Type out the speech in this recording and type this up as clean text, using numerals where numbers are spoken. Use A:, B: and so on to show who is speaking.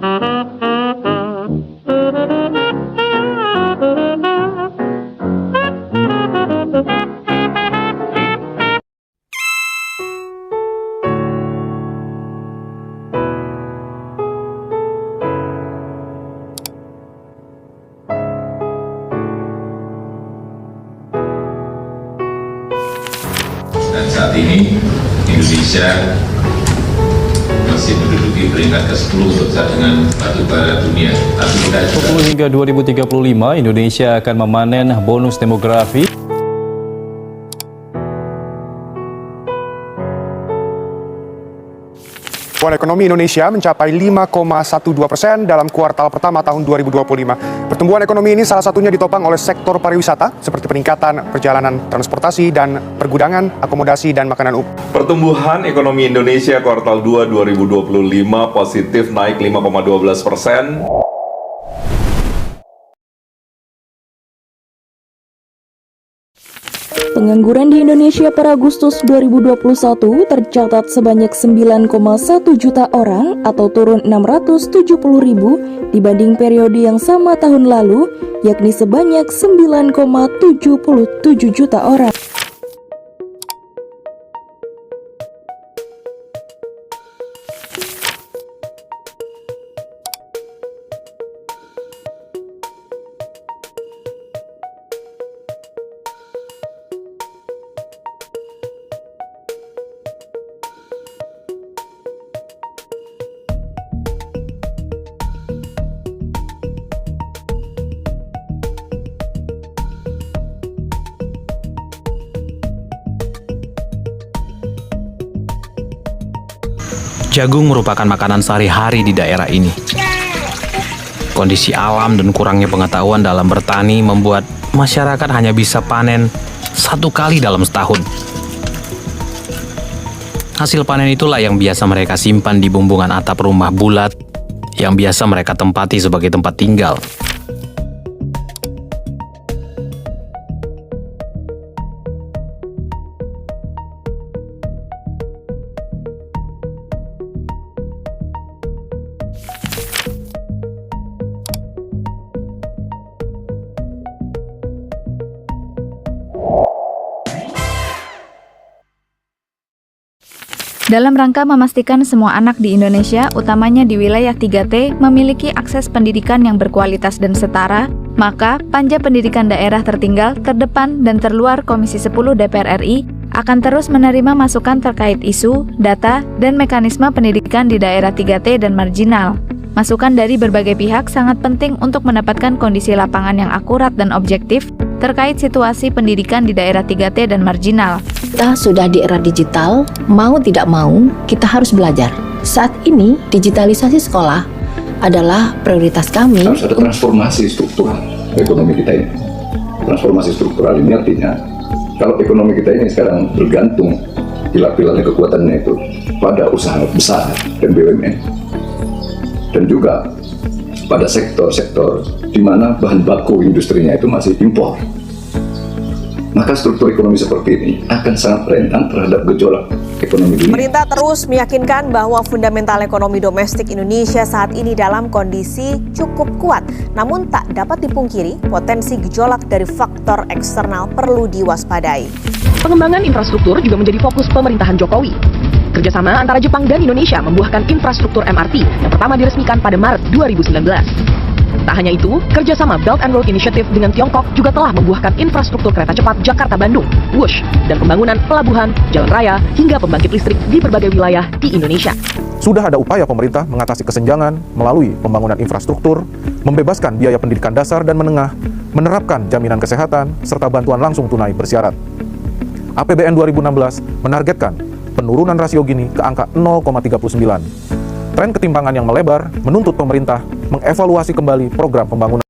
A: Dan saat ini Indonesia masih menduduki peringkat ke-10 untuk cadangan batubara dunia. Tapi kita
B: 20 hingga 2035 Indonesia akan memanen bonus demografi.
C: Pertumbuhan ekonomi Indonesia mencapai 5,12% dalam kuartal pertama tahun 2025. Pertumbuhan ekonomi ini salah satunya ditopang oleh sektor pariwisata seperti peningkatan perjalanan transportasi dan pergudangan, akomodasi dan makanan umum.
D: Pertumbuhan ekonomi Indonesia kuartal 2 2025 positif naik 5,12%.
E: Pengangguran di Indonesia per Agustus 2021 tercatat sebanyak 9,1 juta orang atau turun 670.000 dibanding periode yang sama tahun lalu, yakni sebanyak 9,77 juta orang.
F: Jagung merupakan makanan sehari-hari di daerah ini. Kondisi alam dan kurangnya pengetahuan dalam bertani membuat masyarakat hanya bisa panen satu kali dalam setahun. Hasil panen itulah yang biasa mereka simpan di bumbungan atap rumah bulat yang biasa mereka tempati sebagai tempat tinggal.
G: Dalam rangka memastikan semua anak di Indonesia, utamanya di wilayah 3T, memiliki akses pendidikan yang berkualitas dan setara, maka Panja Pendidikan Daerah Tertinggal, Terdepan, dan Terluar Komisi 10 DPR RI akan terus menerima masukan terkait isu, data, dan mekanisme pendidikan di daerah 3T dan marginal. Masukan dari berbagai pihak sangat penting untuk mendapatkan kondisi lapangan yang akurat dan objektif terkait situasi pendidikan di daerah 3T dan marginal.
H: Kita sudah di era digital, mau tidak mau kita harus belajar. Saat ini digitalisasi sekolah adalah prioritas kami.
I: Harus ada transformasi struktural ekonomi kita ini. Transformasi struktural ini artinya kalau ekonomi kita ini sekarang bergantung pilar-pilarnya kekuatannya itu pada usaha besar dan BUMN dan juga pada sektor-sektor di mana bahan baku industrinya itu masih impor. Maka struktur ekonomi seperti ini akan sangat rentan terhadap gejolak ekonomi dunia.
J: Pemerintah terus meyakinkan bahwa fundamental ekonomi domestik Indonesia saat ini dalam kondisi cukup kuat. Namun tak dapat dipungkiri, potensi gejolak dari faktor eksternal perlu diwaspadai.
K: Pengembangan infrastruktur juga menjadi fokus pemerintahan Jokowi. Kerjasama antara Jepang dan Indonesia membuahkan infrastruktur MRT yang pertama diresmikan pada Maret 2019. Tak hanya itu, kerjasama Belt and Road Initiative dengan Tiongkok juga telah membuahkan infrastruktur kereta cepat Jakarta-Bandung, WUSH, dan pembangunan pelabuhan, jalan raya, hingga pembangkit listrik di berbagai wilayah di Indonesia.
L: Sudah ada upaya pemerintah mengatasi kesenjangan melalui pembangunan infrastruktur, membebaskan biaya pendidikan dasar dan menengah, menerapkan jaminan kesehatan, serta bantuan langsung tunai bersyarat. APBN 2016 menargetkan penurunan rasio Gini ke angka 0,39. Tren ketimpangan yang melebar menuntut pemerintah mengevaluasi kembali program pembangunan.